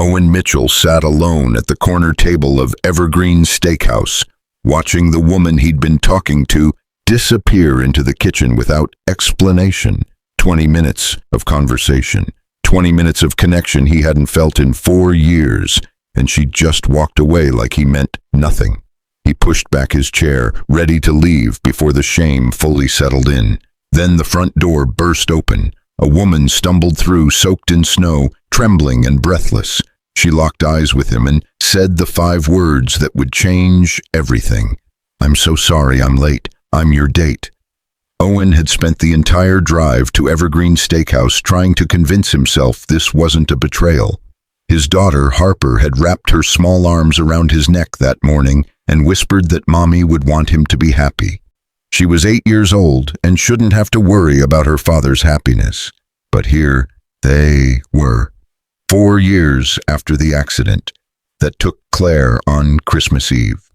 Owen Mitchell sat alone at the corner table of Evergreen Steakhouse, watching the woman he'd been talking to disappear into the kitchen without explanation. 20 minutes of conversation, 20 minutes of connection he hadn't felt in 4 years, and she just walked away like he meant nothing. He pushed back his chair, ready to leave before the shame fully settled in. Then the front door burst open. A woman stumbled through, soaked in snow, trembling and breathless. She locked eyes with him and said the 5 words that would change everything. "I'm so sorry I'm late. I'm your date." Owen had spent the entire drive to Evergreen Steakhouse trying to convince himself this wasn't a betrayal. His daughter, Harper, had wrapped her small arms around his neck that morning and whispered that Mommy would want him to be happy. She was 8 years old and shouldn't have to worry about her father's happiness. But here they were, 4 years after the accident that took Claire on Christmas Eve.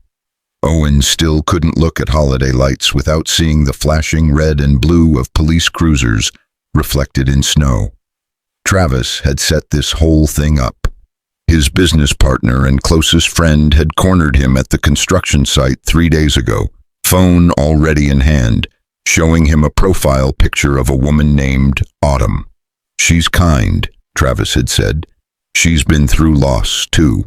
Owen still couldn't look at holiday lights without seeing the flashing red and blue of police cruisers reflected in snow. Travis had set this whole thing up. His business partner and closest friend had cornered him at the construction site 3 days ago, phone already in hand, showing him a profile picture of a woman named Autumn. "She's kind," Travis had said. "She's been through loss, too."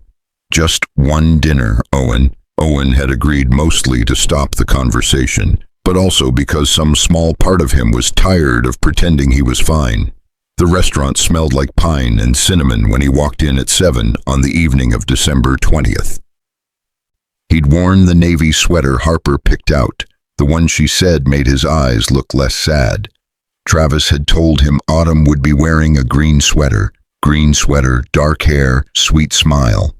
Just one dinner, Owen had agreed, mostly to stop the conversation, but also because some small part of him was tired of pretending he was fine. The restaurant smelled like pine and cinnamon when he walked in at 7 on the evening of December 20th. He'd worn the navy sweater Harper picked out, the one she said made his eyes look less sad. Travis had told him Autumn would be wearing a green sweater, dark hair, sweet smile.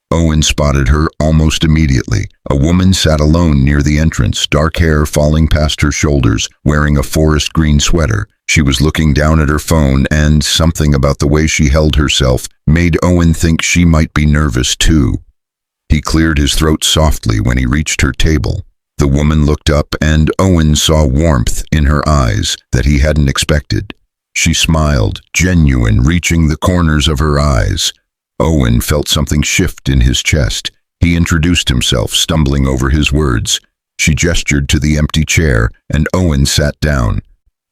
Owen spotted her almost immediately. A woman sat alone near the entrance, dark hair falling past her shoulders, wearing a forest green sweater. She was looking down at her phone, and something about the way she held herself made Owen think she might be nervous too. He cleared his throat softly when he reached her table. The woman looked up, and Owen saw warmth in her eyes that he hadn't expected. She smiled, genuine, reaching the corners of her eyes. Owen felt something shift in his chest. He introduced himself, stumbling over his words. She gestured to the empty chair, and Owen sat down.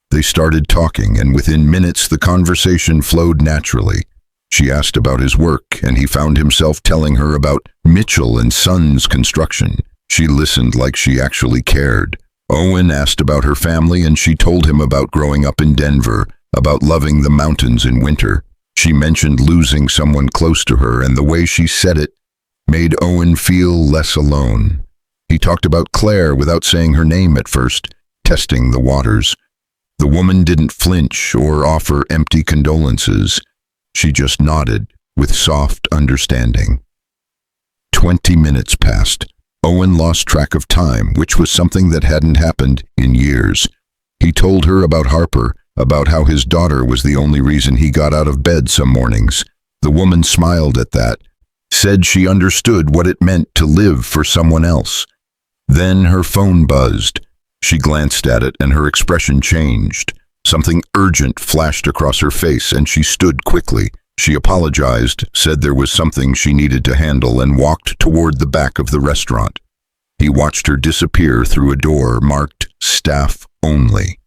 They started talking, and within minutes the conversation flowed naturally. She asked about his work, and he found himself telling her about Mitchell and Sons construction. She listened like she actually cared. Owen asked about her family, and she told him about growing up in Denver, about loving the mountains in winter. She mentioned losing someone close to her, and the way she said it made Owen feel less alone. He talked about Claire without saying her name at first, testing the waters. The woman didn't flinch or offer empty condolences. She just nodded with soft understanding. 20 minutes passed. Owen lost track of time, which was something that hadn't happened in years. He told her about Harper, about how his daughter was the only reason he got out of bed some mornings. The woman smiled at that, said she understood what it meant to live for someone else. Then her phone buzzed. She glanced at it and her expression changed. Something urgent flashed across her face and she stood quickly. She apologized, said there was something she needed to handle, and walked toward the back of the restaurant. He watched her disappear through a door marked "Staff Only."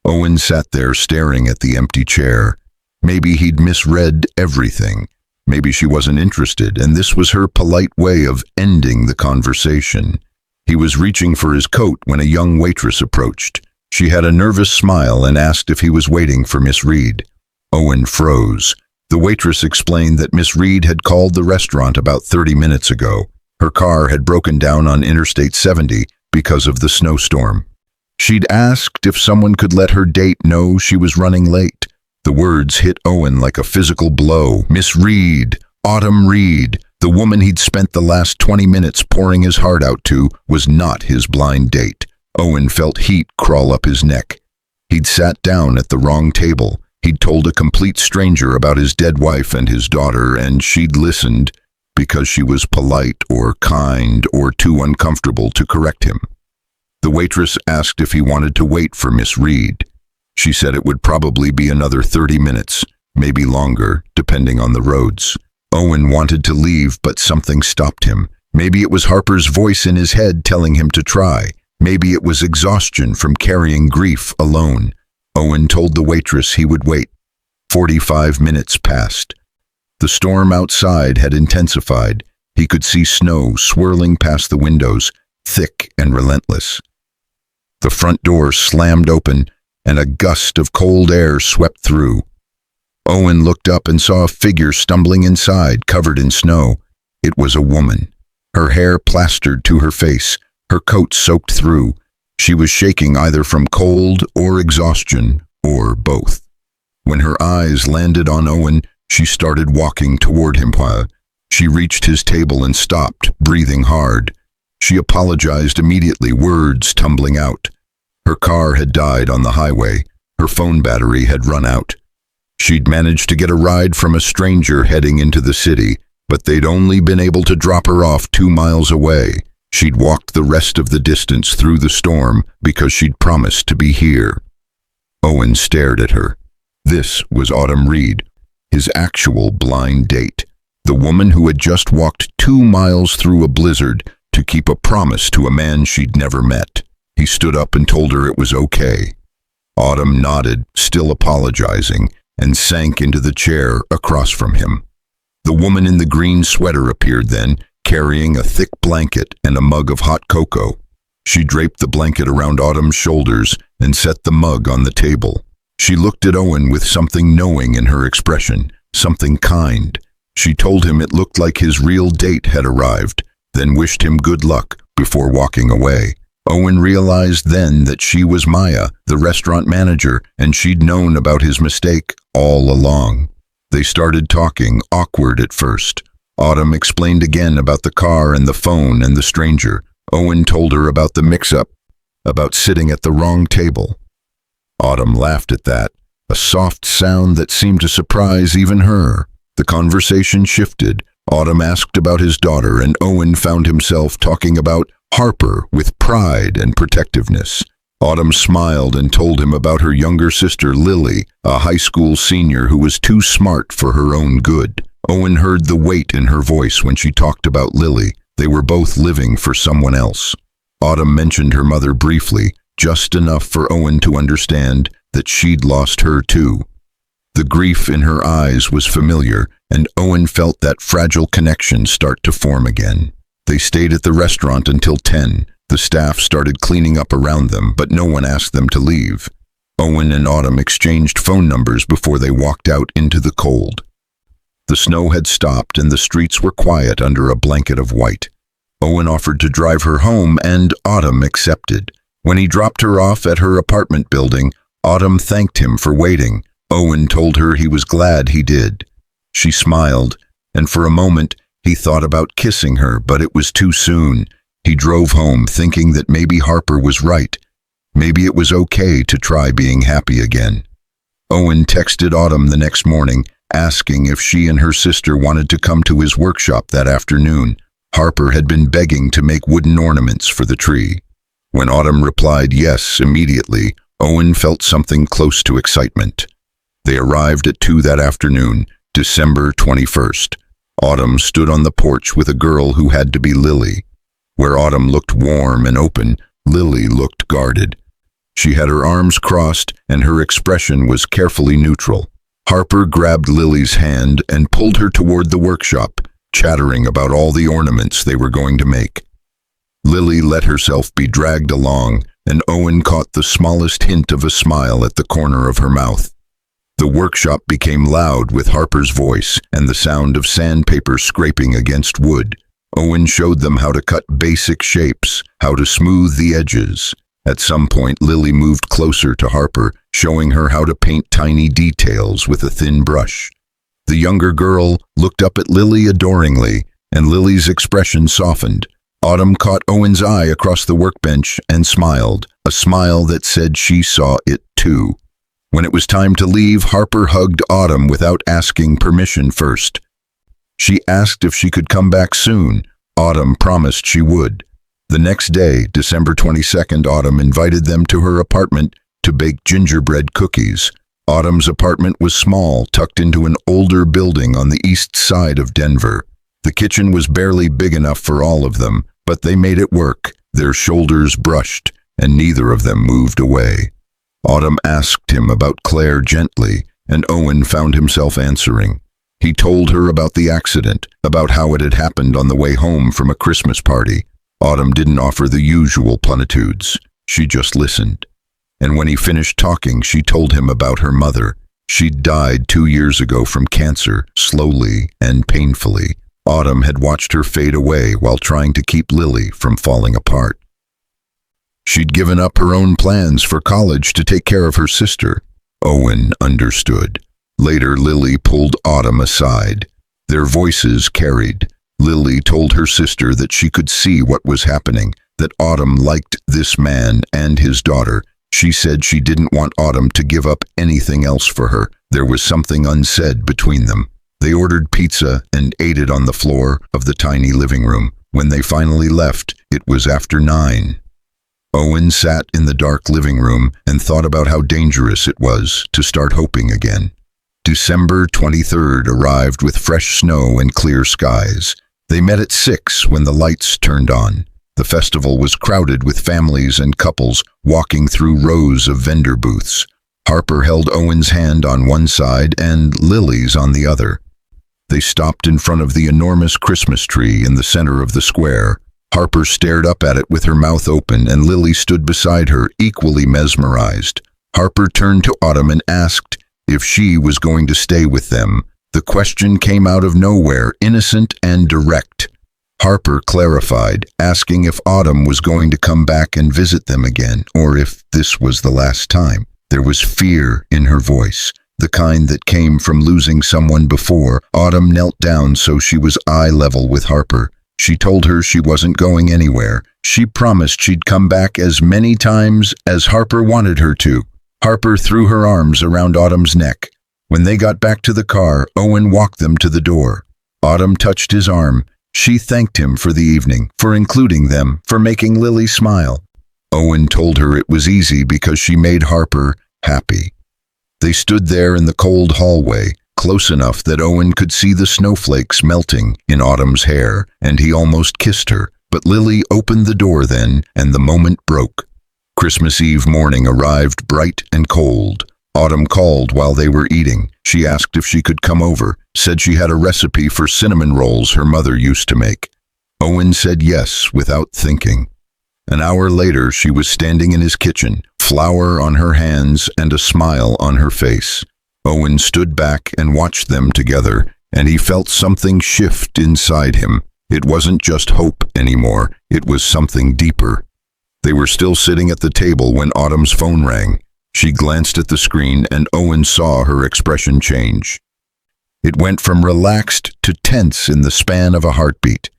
Owen sat there staring at the empty chair. Maybe he'd misread everything. Maybe she wasn't interested, and this was her polite way of ending the conversation. He was reaching for his coat when a young waitress approached. She had a nervous smile and asked if he was waiting for Miss Reed. Owen froze. The waitress explained that Miss Reed had called the restaurant about 30 minutes ago. Her car had broken down on Interstate 70 because of the snowstorm. She'd asked if someone could let her date know she was running late. The words hit Owen like a physical blow. Miss Reed, Autumn Reed, the woman he'd spent the last 20 minutes pouring his heart out to, was not his blind date. Owen felt heat crawl up his neck. He'd sat down at the wrong table. He'd told a complete stranger about his dead wife and his daughter, and she'd listened because she was polite or kind or too uncomfortable to correct him. The waitress asked if he wanted to wait for Miss Reed. She said it would probably be another 30 minutes, maybe longer, depending on the roads. Owen wanted to leave, but something stopped him. Maybe it was Harper's voice in his head telling him to try. Maybe it was exhaustion from carrying grief alone. Owen told the waitress he would wait. 45 minutes passed. The storm outside had intensified. He could see snow swirling past the windows, thick and relentless. The front door slammed open, and a gust of cold air swept through. Owen looked up and saw a figure stumbling inside, covered in snow. It was a woman. Her hair plastered to her face, her coat soaked through. She was shaking either from cold or exhaustion, or both. When her eyes landed on Owen, she started walking toward him. She reached his table and stopped, breathing hard. She apologized immediately, words tumbling out. Her car had died on the highway. Her phone battery had run out. She'd managed to get a ride from a stranger heading into the city, but they'd only been able to drop her off 2 miles away. She'd walked the rest of the distance through the storm because she'd promised to be here. Owen stared at her. This was Autumn Reed, his actual blind date. The woman who had just walked 2 miles through a blizzard to keep a promise to a man she'd never met. He stood up and told her it was okay. Autumn nodded, still apologizing, and sank into the chair across from him. The woman in the green sweater appeared then, carrying a thick blanket and a mug of hot cocoa. She draped the blanket around Autumn's shoulders and set the mug on the table. She looked at Owen with something knowing in her expression, something kind. She told him it looked like his real date had arrived, then wished him good luck before walking away. Owen realized then that she was Maya, the restaurant manager, and she'd known about his mistake all along. They started talking, awkward at first. Autumn explained again about the car and the phone and the stranger. Owen told her about the mix-up, about sitting at the wrong table. Autumn laughed at that, a soft sound that seemed to surprise even her. The conversation shifted. Autumn asked about his daughter, and Owen found himself talking about Harper with pride and protectiveness. Autumn smiled and told him about her younger sister Lily, a high school senior who was too smart for her own good. Owen heard the weight in her voice when she talked about Lily. They were both living for someone else. Autumn mentioned her mother briefly, just enough for Owen to understand that she'd lost her too. The grief in her eyes was familiar, and Owen felt that fragile connection start to form again. They stayed at the restaurant until 10. The staff started cleaning up around them, but no one asked them to leave. Owen and Autumn exchanged phone numbers before they walked out into the cold. The snow had stopped and the streets were quiet under a blanket of white. Owen offered to drive her home, and Autumn accepted. When he dropped her off at her apartment building, Autumn thanked him for waiting. Owen told her he was glad he did. She smiled, and for a moment he thought about kissing her, but it was too soon. He drove home thinking that maybe Harper was right. Maybe it was okay to try being happy again. Owen texted Autumn the next morning, asking if she and her sister wanted to come to his workshop that afternoon. Harper had been begging to make wooden ornaments for the tree. When Autumn replied yes immediately, Owen felt something close to excitement. They arrived at 2 that afternoon, December 21st. Autumn stood on the porch with a girl who had to be Lily. Where Autumn looked warm and open, Lily looked guarded. She had her arms crossed, and her expression was carefully neutral. Harper grabbed Lily's hand and pulled her toward the workshop, chattering about all the ornaments they were going to make. Lily let herself be dragged along, and Owen caught the smallest hint of a smile at the corner of her mouth. The workshop became loud with Harper's voice and the sound of sandpaper scraping against wood. Owen showed them how to cut basic shapes, how to smooth the edges. At some point, Lily moved closer to Harper, showing her how to paint tiny details with a thin brush. The younger girl looked up at Lily adoringly, and Lily's expression softened. Autumn caught Owen's eye across the workbench and smiled, a smile that said she saw it too. When it was time to leave, Harper hugged Autumn without asking permission first. She asked if she could come back soon. Autumn promised she would. The next day, December 22nd, Autumn invited them to her apartment to bake gingerbread cookies. Autumn's apartment was small, tucked into an older building on the east side of Denver. The kitchen was barely big enough for all of them, but they made it work. Their shoulders brushed, and neither of them moved away. Autumn asked him about Claire gently, and Owen found himself answering. He told her about the accident, about how it had happened on the way home from a Christmas party. Autumn didn't offer the usual platitudes. She just listened. And when he finished talking, she told him about her mother. She'd died 2 years ago from cancer, slowly and painfully. Autumn had watched her fade away while trying to keep Lily from falling apart. She'd given up her own plans for college to take care of her sister. Owen understood. Later, Lily pulled Autumn aside. Their voices carried. Lily told her sister that she could see what was happening, that Autumn liked this man and his daughter. She said she didn't want Autumn to give up anything else for her. There was something unsaid between them. They ordered pizza and ate it on the floor of the tiny living room. When they finally left, it was after 9. Owen sat in the dark living room and thought about how dangerous it was to start hoping again. December 23rd arrived with fresh snow and clear skies. They met at 6 when the lights turned on. The festival was crowded with families and couples walking through rows of vendor booths. Harper held Owen's hand on one side and Lily's on the other. They stopped in front of the enormous Christmas tree in the center of the square. Harper stared up at it with her mouth open, and Lily stood beside her, equally mesmerized. Harper turned to Autumn and asked if she was going to stay with them. The question came out of nowhere, innocent and direct. Harper clarified, asking if Autumn was going to come back and visit them again, or if this was the last time. There was fear in her voice, the kind that came from losing someone before. Autumn knelt down so she was eye level with Harper. She told her she wasn't going anywhere. She promised she'd come back as many times as Harper wanted her to. Harper threw her arms around Autumn's neck. When they got back to the car, Owen walked them to the door. Autumn touched his arm. She thanked him for the evening, for including them, for making Lily smile. Owen told her it was easy because she made Harper happy. They stood there in the cold hallway, close enough that Owen could see the snowflakes melting in Autumn's hair, and he almost kissed her. But Lily opened the door then, and the moment broke. Christmas Eve morning arrived bright and cold. Autumn called while they were eating. She asked if she could come over, said she had a recipe for cinnamon rolls her mother used to make. Owen said yes without thinking. An hour later, she was standing in his kitchen, flour on her hands and a smile on her face. Owen stood back and watched them together, and he felt something shift inside him. It wasn't just hope anymore, it was something deeper. They were still sitting at the table when Autumn's phone rang. She glanced at the screen and Owen saw her expression change. It went from relaxed to tense in the span of a heartbeat.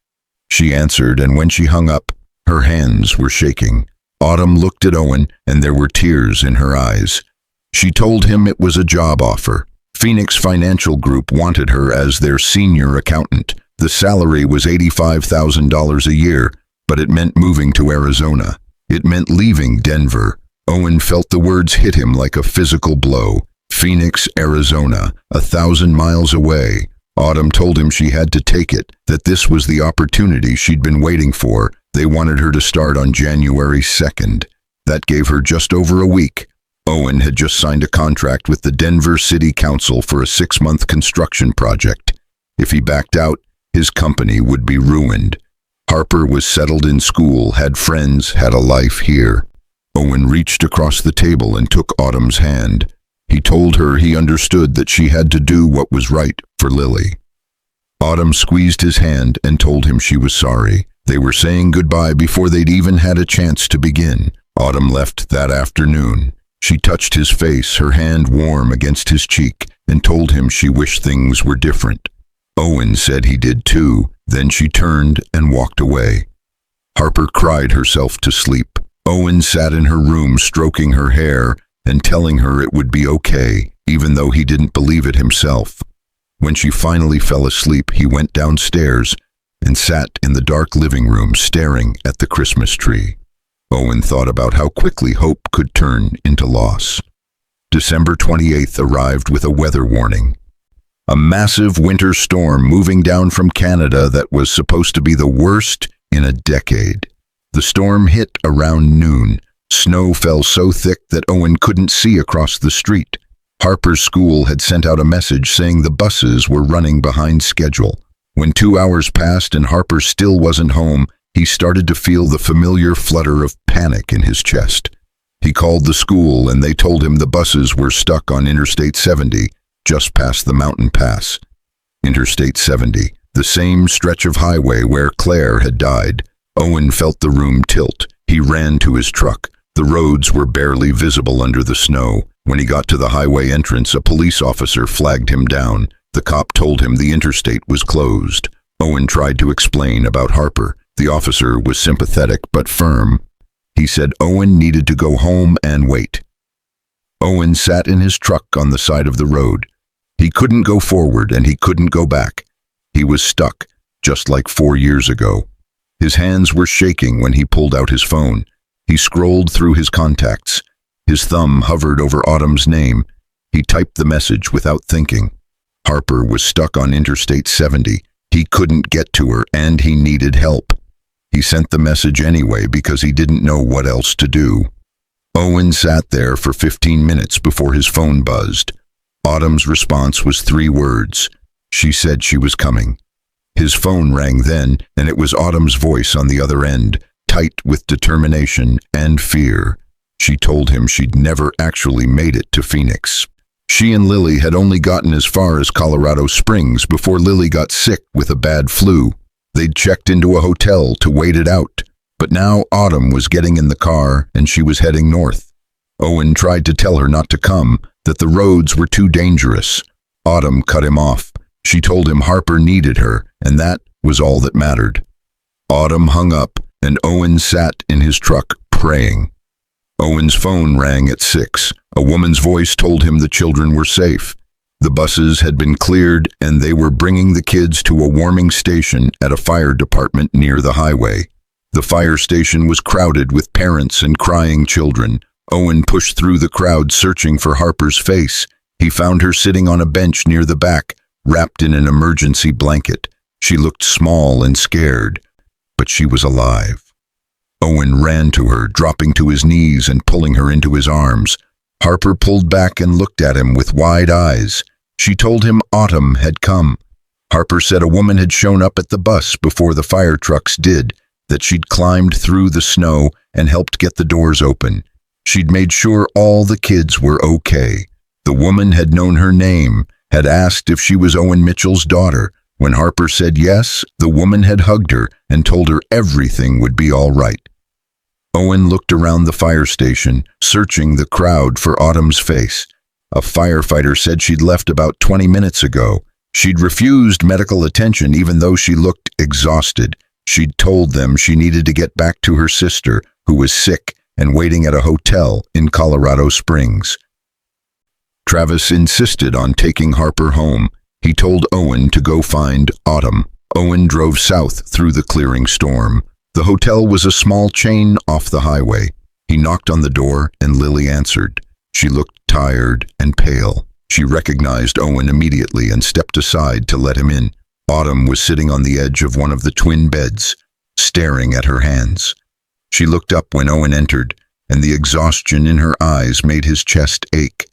She answered, and when she hung up, her hands were shaking. Autumn looked at Owen, and there were tears in her eyes. She told him it was a job offer. Phoenix Financial Group wanted her as their senior accountant. The salary was $85,000 a year, but it meant moving to Arizona. It meant leaving Denver. Owen felt the words hit him like a physical blow. Phoenix, Arizona, 1,000 miles away. Autumn told him she had to take it, that this was the opportunity she'd been waiting for. They wanted her to start on January 2nd. That gave her just over a week. Owen had just signed a contract with the Denver City Council for a 6-month construction project. If he backed out, his company would be ruined. Harper was settled in school, had friends, had a life here. Owen reached across the table and took Autumn's hand. He told her he understood that she had to do what was right for Lily. Autumn squeezed his hand and told him she was sorry. They were saying goodbye before they'd even had a chance to begin. Autumn left that afternoon. She touched his face, her hand warm against his cheek, and told him she wished things were different. Owen said he did too. Then she turned and walked away. Harper cried herself to sleep. Owen sat in her room stroking her hair and telling her it would be okay, even though he didn't believe it himself. When she finally fell asleep, he went downstairs and sat in the dark living room staring at the Christmas tree. Owen thought about how quickly hope could turn into loss. December 28th arrived with a weather warning. A massive winter storm moving down from Canada that was supposed to be the worst in a decade. The storm hit around noon. Snow fell so thick that Owen couldn't see across the street. Harper's school had sent out a message saying the buses were running behind schedule. When 2 hours passed and Harper still wasn't home, he started to feel the familiar flutter of panic in his chest. He called the school and they told him the buses were stuck on Interstate 70, just past the mountain pass. Interstate 70, the same stretch of highway where Claire had died. Owen felt the room tilt. He ran to his truck. The roads were barely visible under the snow. When he got to the highway entrance, a police officer flagged him down. The cop told him the interstate was closed. Owen tried to explain about Harper. The officer was sympathetic but firm. He said Owen needed to go home and wait. Owen sat in his truck on the side of the road. He couldn't go forward and he couldn't go back. He was stuck, just like 4 years ago. His hands were shaking when he pulled out his phone. He scrolled through his contacts. His thumb hovered over Autumn's name. He typed the message without thinking. Harper was stuck on Interstate 70. He couldn't get to her and he needed help. He sent the message anyway because he didn't know what else to do. Owen sat there for 15 minutes before his phone buzzed. Autumn's response was 3 words. She said she was coming. His phone rang then, and it was Autumn's voice on the other end, tight with determination and fear. She told him she'd never actually made it to Phoenix. She and Lily had only gotten as far as Colorado Springs before Lily got sick with a bad flu. They'd checked into a hotel to wait it out, but now Autumn was getting in the car and she was heading north. Owen tried to tell her not to come, that the roads were too dangerous. Autumn cut him off. She told him Harper needed her, and that was all that mattered. Autumn hung up, and Owen sat in his truck praying. Owen's phone rang at 6. A woman's voice told him the children were safe. The buses had been cleared, and they were bringing the kids to a warming station at a fire department near the highway. The fire station was crowded with parents and crying children. Owen pushed through the crowd searching for Harper's face. He found her sitting on a bench near the back, wrapped in an emergency blanket. She looked small and scared, but she was alive. Owen ran to her, dropping to his knees and pulling her into his arms. Harper pulled back and looked at him with wide eyes. She told him Autumn had come. Harper said a woman had shown up at the bus before the fire trucks did, that she'd climbed through the snow and helped get the doors open. She'd made sure all the kids were okay. The woman had known her name, had asked if she was Owen Mitchell's daughter. When Harper said yes, the woman had hugged her and told her everything would be all right. Owen looked around the fire station, searching the crowd for Autumn's face. A firefighter said she'd left about 20 minutes ago. She'd refused medical attention even though she looked exhausted. She'd told them she needed to get back to her sister, who was sick and waiting at a hotel in Colorado Springs. Travis insisted on taking Harper home. He told Owen to go find Autumn. Owen drove south through the clearing storm. The hotel was a small chain off the highway. He knocked on the door and Lily answered. She looked tired and pale. She recognized Owen immediately and stepped aside to let him in. Autumn was sitting on the edge of one of the twin beds, staring at her hands. She looked up when Owen entered, and the exhaustion in her eyes made his chest ache.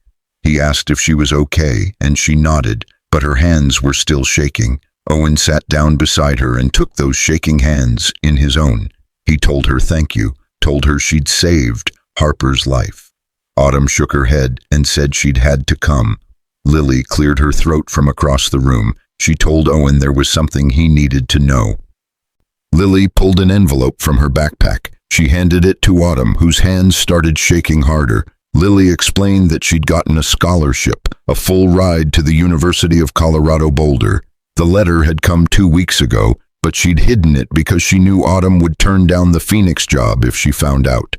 He asked if she was okay, and she nodded, but her hands were still shaking. Owen sat down beside her and took those shaking hands in his own. He told her thank you, told her she'd saved Harper's life. Autumn shook her head and said she'd had to come. Lily cleared her throat from across the room. She told Owen there was something he needed to know. Lily pulled an envelope from her backpack. She handed it to Autumn, whose hands started shaking harder. Lily explained that she'd gotten a scholarship, a full ride to the University of Colorado Boulder. The letter had come 2 weeks ago, but she'd hidden it because she knew Autumn would turn down the Phoenix job if she found out.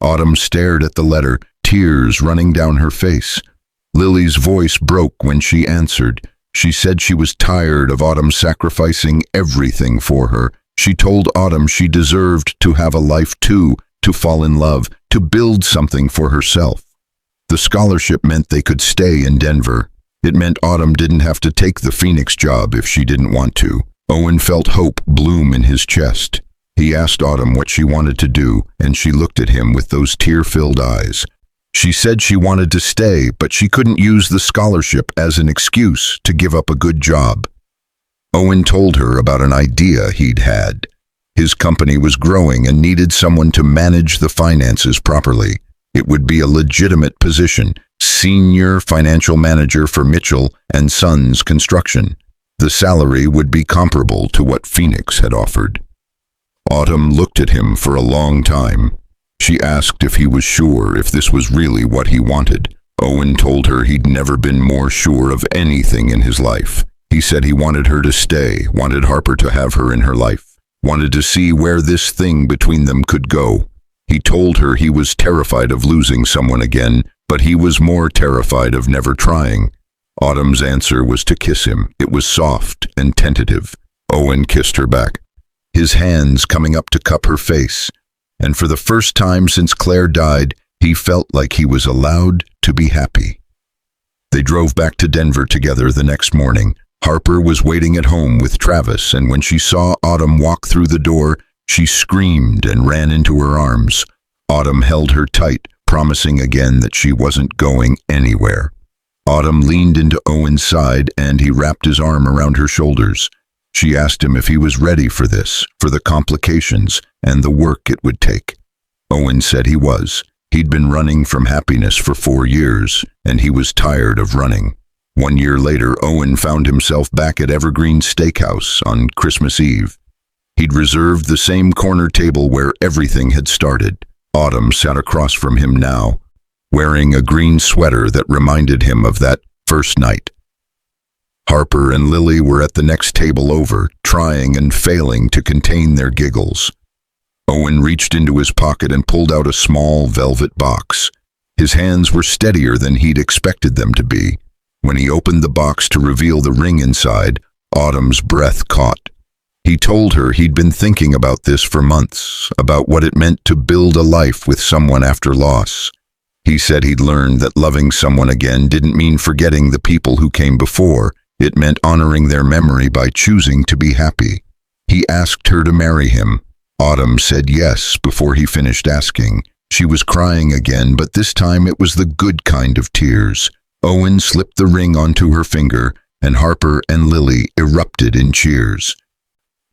Autumn stared at the letter, tears running down her face. Lily's voice broke when she answered. She said she was tired of Autumn sacrificing everything for her. She told Autumn she deserved to have a life too, to fall in love, to build something for herself. The scholarship meant they could stay in Denver. It meant Autumn didn't have to take the Phoenix job if she didn't want to. Owen felt hope bloom in his chest. He asked Autumn what she wanted to do, and she looked at him with those tear-filled eyes. She said she wanted to stay, but she couldn't use the scholarship as an excuse to give up a good job. Owen told her about an idea he'd had. His company was growing and needed someone to manage the finances properly. It would be a legitimate position, senior financial manager for Mitchell and Sons Construction. The salary would be comparable to what Phoenix had offered. Autumn looked at him for a long time. She asked if he was sure if this was really what he wanted. Owen told her he'd never been more sure of anything in his life. He said he wanted her to stay, wanted Harper to have her in her life, wanted to see where this thing between them could go. He told her he was terrified of losing someone again, but he was more terrified of never trying. Autumn's answer was to kiss him. It was soft and tentative. Owen kissed her back, his hands coming up to cup her face, and for the first time since Claire died, he felt like he was allowed to be happy. They drove back to Denver together the next morning. Harper was waiting at home with Travis, and when she saw Autumn walk through the door, she screamed and ran into her arms. Autumn held her tight, promising again that she wasn't going anywhere. Autumn leaned into Owen's side and he wrapped his arm around her shoulders. She asked him if he was ready for this, for the complications and the work it would take. Owen said he was. He'd been running from happiness for 4 years, and he was tired of running. 1 year later, Owen found himself back at Evergreen Steakhouse on Christmas Eve. He'd reserved the same corner table where everything had started. Autumn sat across from him now, wearing a green sweater that reminded him of that first night. Harper and Lily were at the next table over, trying and failing to contain their giggles. Owen reached into his pocket and pulled out a small velvet box. His hands were steadier than he'd expected them to be. When he opened the box to reveal the ring inside, Autumn's breath caught. He told her he'd been thinking about this for months, about what it meant to build a life with someone after loss. He said he'd learned that loving someone again didn't mean forgetting the people who came before. It meant honoring their memory by choosing to be happy. He asked her to marry him. Autumn said yes before he finished asking. She was crying again, but this time it was the good kind of tears. Owen slipped the ring onto her finger, and Harper and Lily erupted in cheers.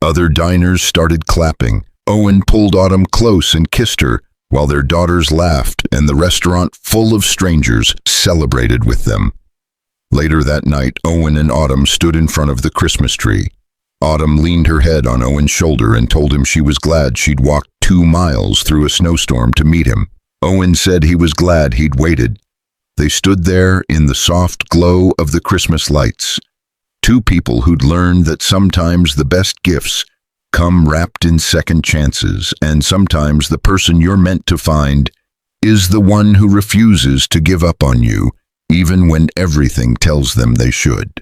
Other diners started clapping. Owen pulled Autumn close and kissed her, while their daughters laughed, and the restaurant, full of strangers, celebrated with them. Later that night, Owen and Autumn stood in front of the Christmas tree. Autumn leaned her head on Owen's shoulder and told him she was glad she'd walked 2 miles through a snowstorm to meet him. Owen said he was glad he'd waited. They stood there in the soft glow of the Christmas lights. 2 people who'd learned that sometimes the best gifts come wrapped in second chances, and sometimes the person you're meant to find is the one who refuses to give up on you, even when everything tells them they should.